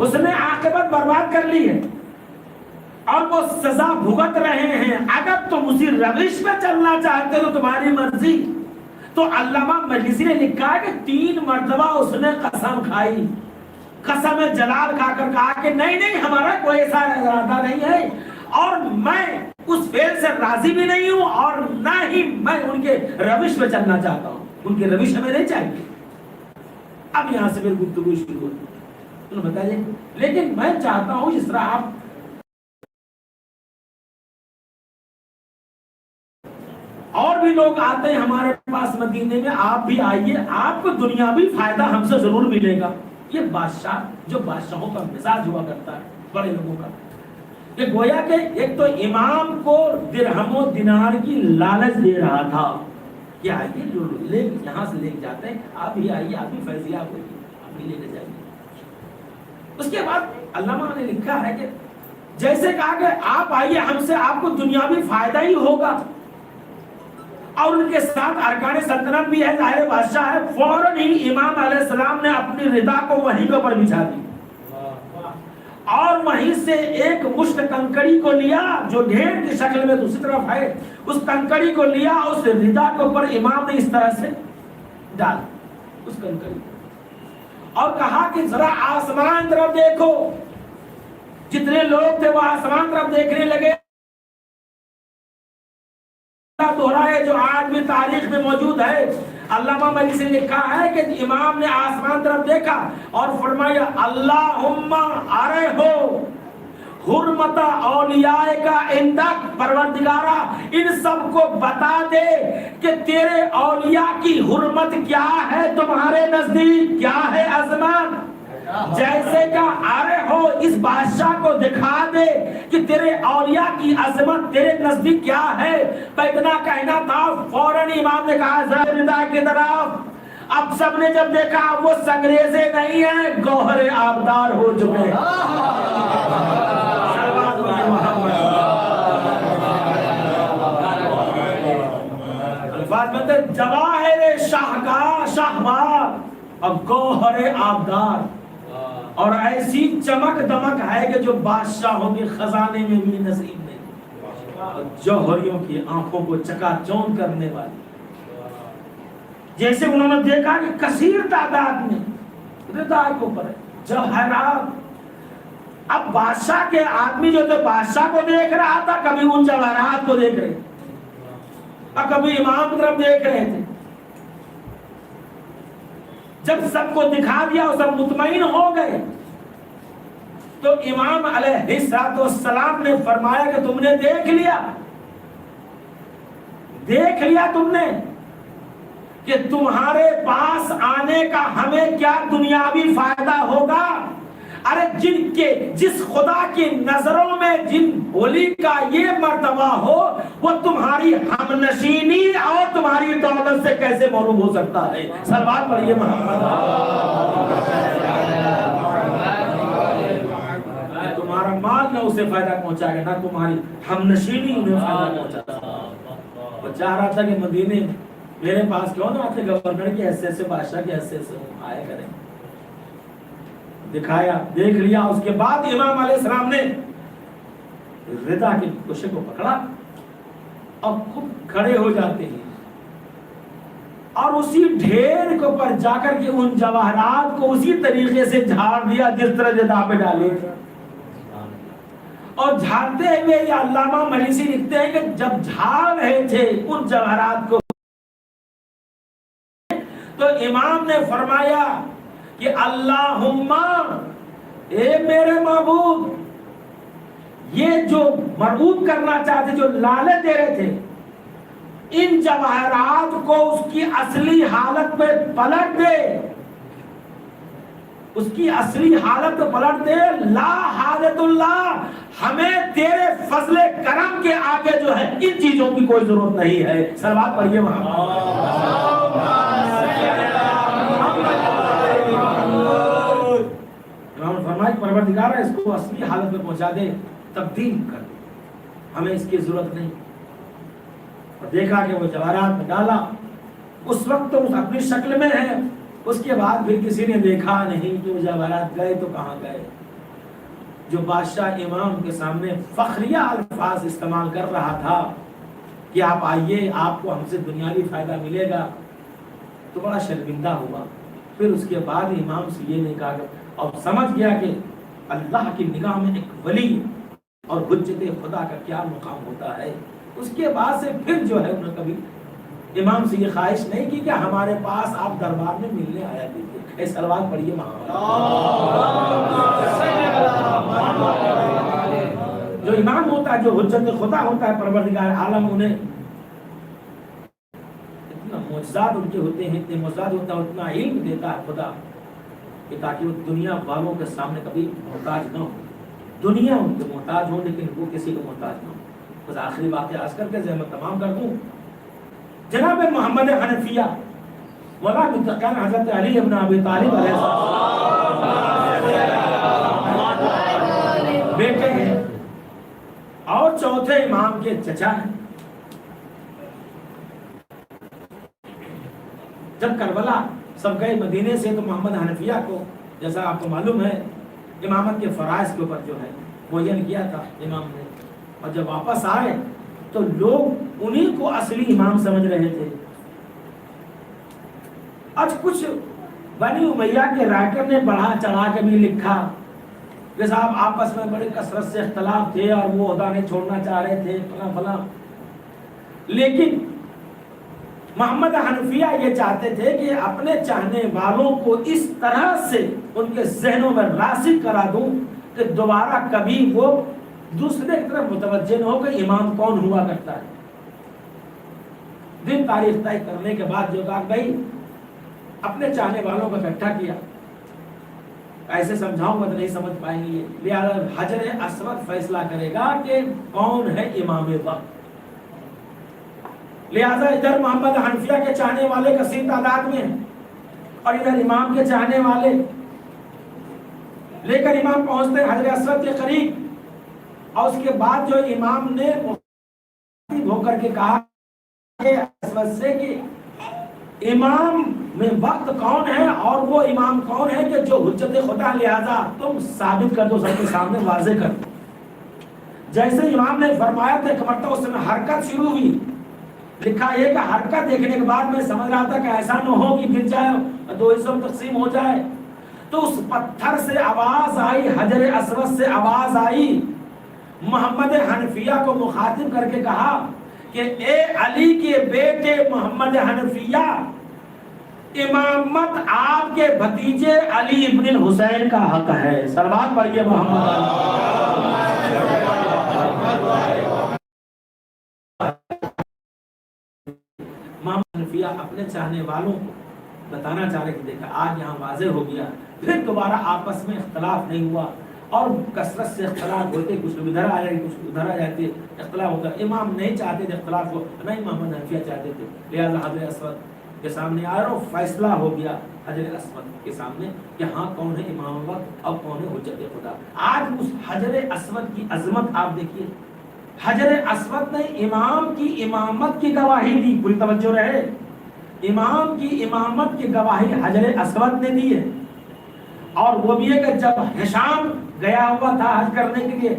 اس نے عاقبت برباد کر لی ہے اور وہ سزا بھگت رہے ہیں. اگر تم اسی روش میں چلنا چاہتے ہو تو تمہاری مرضی. تو علامہ مجلسی نے لکھا ہے کہ 3 مرتبہ اس نے قسم کھائی, قسم جلال کھا کر کہا کہ نہیں ہمارا کوئی ایسا ارادہ نہیں ہے اور میں اس فعل سے راضی بھی نہیں ہوں اور نہ ہی میں ان کے روش میں چلنا چاہتا ہوں, ان کے روش ہمیں نہیں چاہیے. اب یہاں سے پھر گفتگو شروع ہوتی ہے, بتائیے. لیکن میں چاہتا ہوں جس طرح آپ اور بھی لوگ آتے ہیں ہمارے پاس مدینے میں, آپ بھی آئیے, آپ کو دنیاوی فائدہ ہم سے ضرور ملے گا. یہ بادشاہ جو بادشاہوں کا مزاج ہوا کرتا ہے بڑے لوگوں کا, کہ گویا کہ ایک تو امام کو درہم و دینار کی لالچ دے رہا تھا کہ آئیے لے یہاں سے لے جاتے ہیں, آپ بھی آئیے, آپ بھی فیضیاب ہوئیے, آپ بھی لے کے جائیے. اس کے بعد علامہ نے لکھا ہے کہ جیسے کہا کہ آپ آئیے ہم سے, آپ کو دنیاوی فائدہ ہی ہوگا اور ان کے ساتھ ارکان سلطنت بھی ہے, ظاہر بادشاہ ہے. فوراً ہی امام علیہ السلام نے اپنی ردا کو وہیں کے اوپر بچھا دی اور وہیں سے ایک مشت کنکڑی کو لیا جو ڈھیر کی شکل میں دوسری طرف ہے, اس کنکڑی کو لیا, اس ردا کے اوپر امام نے اس طرح سے ڈال اس کنکڑی اور کہا کہ ذرا آسمان طرف دیکھو. جتنے لوگ تھے وہ آسمان طرف دیکھنے لگے. دوہرا جو آج بھی تاریخ میں موجود ہے. علامہ مجلسی نے لکھا ہے کہ امام نے آسمان طرف دیکھا اور فرمایا اللہم ارے ہو حرمت اولیاء کا اندک, پروردگارا ان سب کو بتا دے کہ تیرے اولیاء کی حرمت کیا ہے, تمہارے نزدیک کیا ہے عظمت. جیسے کہ آرے ہو اس بادشاہ کو دکھا دے کہ تیرے اولیاء کی عظمت تیرے نزدیک کیا ہے. اتنا کہنا تھا, فوراً امام نے کہا ذرا ردا کی طرف. اب سب نے جب دیکھا وہ سنگریزے نہیں ہیں, گوہر آبدار ہو چکے ہیں. جواہر شاہکار شاہبار اور گوہر آبدار, اور ایسی چمک دمک ہے کہ جو بادشاہوں کے خزانے میں بھی نصیب نہیں, جوہریوں کی آنکھوں کو چکا چوند کرنے والی. جیسے انہوں نے دیکھا کہ کثیر تعداد میں ردا کے اوپر جواہرات. اب بادشاہ کے آدمی جو تھے بادشاہ کو دیکھ رہا تھا, کبھی ان جواہرات کو دیکھ رہے اور کبھی امام کی طرف دیکھ رہے تھے. جب سب کو دکھا دیا اور سب مطمئن ہو گئے تو امام علیہ السلام نے فرمایا کہ تم نے دیکھ لیا تم نے کہ تمہارے پاس آنے کا ہمیں کیا دنیاوی فائدہ ہوگا. ارے جس خدا کی نظروں میں جن ولی کا یہ مرتبہ ہو وہ تمہاری ہم نشینی اور تمہاری دولت سے کیسے معلوم ہو سکتا ہے. صلوات پڑھیے محمد. تمہارا مال نہ اسے فائدہ پہنچا گا, نہ تمہاری ہم نشینی انہیں فائدہ پہنچا. وہ چاہ رہا تھا کہ مدینے میرے پاس کیوں نہ آتے, گورنر کی حیثیت سے, بادشاہ کی حیثیت سے آیا کریں. دکھایا, دیکھ لیا. اس کے بعد امام علیہ السلام نے ردا کے گوشے کو پکڑا اور خود کھڑے ہو جاتے ہیں اور اسی ڈھیر کے اوپر جا کر کے ان جواہرات کو اسی طریقے سے جھاڑ دیا جس طرح ردا پہ ڈالے. اور جھاڑتے ہوئے یہ علامہ مجلسی لکھتے ہیں کہ جب جھاڑ رہے تھے ان جواہرات کو تو امام نے فرمایا کہ اللہم اے میرے معبود, یہ جو مرغوب کرنا چاہتے, جو لالچ دے رہے تھے, ان جواہرات کو اس کی اصلی حالت میں پلٹ دے, اس کی اصلی حالت میں پلٹ دے. لا حاجت اللہ, ہمیں تیرے فضل کرم کے آگے جو ہے ان چیزوں کی کوئی ضرورت نہیں ہے. صلوات پڑھیے محمد. فرمایا پروردگار اس کو اصلی حالت میں پہنچا دے, تبدیل کر دے, ہمیں اس کی ضرورت نہیں. اور دیکھا کہ وہ جواہرات میں ڈالا, اس وقت تو اس اپنی شکل میں ہے, اس کے بعد پھر کسی نے دیکھا نہیں کہ وہ جواہرات گئے تو کہاں گئے. جو بادشاہ امام کے سامنے فخریہ الفاظ استعمال کر رہا تھا کہ آپ آئیے، آپ کو ہم سے دنیاوی فائدہ ملے گا، تو بڑا شرمندہ ہوا۔ پھر اس کے بعد امام سے یہ نہیں کہا، اور سمجھ گیا کہ اللہ کی نگاہ میں ایک ولی اور حجت خدا کا کیا مقام ہوتا ہے۔ اس کے بعد سے پھر جو ہے انہوں نے کبھی امام سے یہ خواہش نہیں کی کہ ہمارے پاس آپ دربار میں ملنے آیا دیجیے۔ اے سلوات پڑھیے جو امام ہوتا ہے، جو حجت خدا ہوتا ہے، پروردگار عالم، انہیں اتنا معجزات ان کے ہوتے ہیں، اتنے معجزات ہوتا ہے، اتنا علم دیتا ہے خدا کہ تاکہ وہ دنیا والوں کے سامنے کبھی محتاج نہ ہو، دنیا ان کے محتاج ہو لیکن وہ کسی کو محتاج نہ ہو۔ بس آخری واقعہ عرض کر کے میں تمام کر دوں۔ جناب محمد حنفیہ مولا متقین حضرت علی ابن ابی طالب علیہ السلام بیٹے ہیں اور چوتھے امام کے چچا ہیں۔ جب کربلا سب گئے مدینے سے تو محمد حنفیہ کو، جیسا آپ کو معلوم ہے، امامت کے فرائض کے اوپر جو ہے معین کیا تھا امام نے، اور جب واپس آئے تو لوگ انہی کو اصلی امام سمجھ رہے تھے۔ آج کچھ بنی امیہ کے رائٹر نے بڑھا چڑھا کے بھی لکھا کہ صاحب آپس میں بڑے کثرت سے اختلاف تھے اور وہ عہدہ نہیں چھوڑنا چاہ رہے تھے فلاں فلاں، لیکن محمد حنفیہ یہ چاہتے تھے کہ اپنے چاہنے والوں کو اس طرح سے ان کے ذہنوں میں راسخ کرا دوں کہ دوبارہ کبھی وہ دوسرے کی طرف متوجہ نہ ہو کہ امام کون ہوا کرتا ہے۔ دن تاریخ طے کرنے کے بعد جو کہا بھائی اپنے چاہنے والوں کو اکٹھا کیا، ایسے سمجھاؤں گا تو نہیں سمجھ پائیں گے، لہذا حجر اسود فیصلہ کرے گا کہ کون ہے امام وقت۔ لہذا ادھر محمد حنفیہ کے چاہنے والے کثیر تعداد میں ہیں اور ادھر امام کے چاہنے والے، لے کر امام پہنچتے حجر اسود کے قریب، اور اس کے بعد جو امام نے مخاطب ہو کر کے کہا کہ اسود سے کہ امام میں وقت کون ہے اور وہ امام کون ہے کہ جو حجت خدا، لہذا تم ثابت کر دو، سب کے سامنے واضح کر دو۔ جیسے امام نے فرمایا تھا ایک مرتبہ اس میں حرکت شروع ہوئی، لکھا یہ کہ حرکت دیکھنے کے بعد میں سمجھ رہا تھا کہ ایسا نہ ہو کہ گر جائے، دو حصوں میں تقسیم ہو جائے، تو اس پتھر سے آواز آئی، حجر اسود سے آواز آئی، محمد حنفیہ کو مخاطب کر کے کہا کہ اے علی کے بیٹے محمد حنفیہ، امامت آپ کے بھتیجے علی ابن الحسین کا حق ہے۔ سلوات پڑھیے محمد۔ محمد حنفیہ اپنے چاہنے والوں کو بتانا چاہ رہے کہ دیکھا آج یہاں واضح ہو گیا، پھر دوبارہ آپس میں اختلاف نہیں ہوا، اور کثرت سے اختلاف ہوتے، کچھ لوگ ادھر آ جائے کچھ ادھر آ جاتے، اختلاف ہوتا۔ امام نہیں چاہتے تھے اختلاف ہو، نہیں محمد حنفیہ چاہتے تھے، لہذا حجر اسود کے سامنے آیا اور فیصلہ ہو گیا حجر اسود کے سامنے کہ ہاں کون ہے امام وقت اور کون ہے حجت خدا۔ آج اس حجر اسود کی عظمت آپ دیکھیے، حجر اسود نے امام کی امامت کی گواہی دی، پوری توجہ رہے، امام کی امامت کی گواہی حجر اسود نے دی ہے۔ اور وہ بھی ہے کہ جب ہشام گیا ہوا تھا حج کرنے کے لیے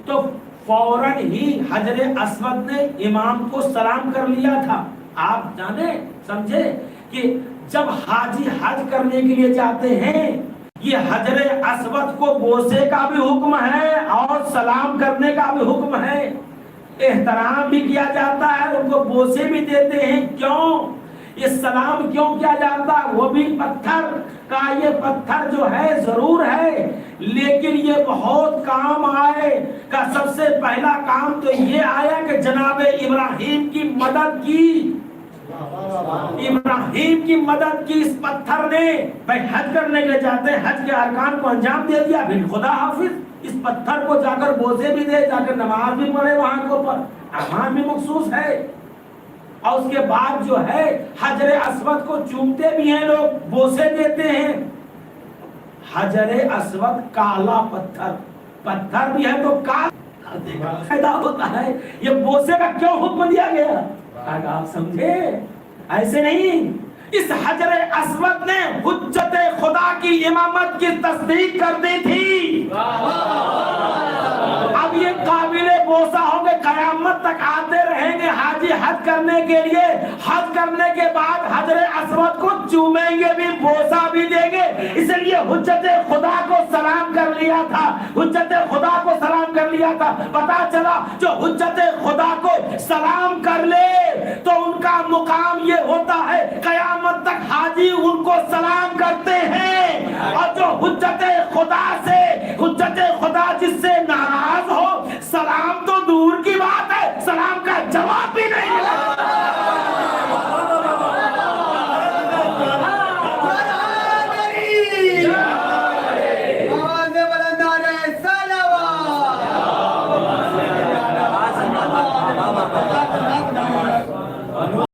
تو فوراً ہی حجر اسود نے امام کو سلام کر لیا تھا۔ آپ جانے سمجھے کہ جب حاجی حج کرنے کے لیے جاتے ہیں یہ حجر اسود کو بوسے کا بھی حکم ہے اور سلام کرنے کا بھی حکم ہے، احترام بھی کیا جاتا ہے، ان کو بوسے بھی دیتے ہیں۔ کیوں یہ سلام کیوں کیا جاتا ہے؟ وہ بھی پتھر کا، یہ پتھر جو ہے ضرور ہے لیکن یہ بہت کام آئے کا۔ سب سے پہلا کام تو یہ آیا کہ جناب ابراہیم کی مدد کی، ابراہیم کی مدد کی اس پتھر نے۔ بھائی حج کرنے کے لیے جاتے ہیں، حج کے ارکان کو انجام دے دیا، پھر خدا حافظ، اس پتھر کو جا کر بوسے بھی دے، جا کر نماز بھی پڑھے، وہاں کے اوپر امان بھی مخصوص ہے، اور اس کے بعد جو ہے حجر اسود کو چومتے بھی ہیں لوگ، بوسے دیتے ہیں۔ حجر اسود کالا پتھر، پتھر بھی ہے تو کالا پیدا ہوتا ہے، یہ بوسے کا کیوں حکم دیا گیا؟ اگر آپ سمجھے ایسے نہیں، اس حجر اسود نے حجت خدا کی امامت کی تصدیق کر دی تھی۔ قیامت تک آتے رہیں گے حاجی حج کرنے کے لیے. حج کرنے کے بعد حجر اسود کو چومیں گے بھی, بوسہ بھی دیں گے. اس لیے حجت خدا کو سلام کر لیا تھا, حجت خدا کو سلام کر لیا تھا. پتا چلا جو حجت خدا کو سلام کر لے تو ان کا مقام یہ ہوتا ہے قیامت تک حاجی ان کو سلام کرتے ہیں. اور جو حجت خدا سے, حجت خدا جس سے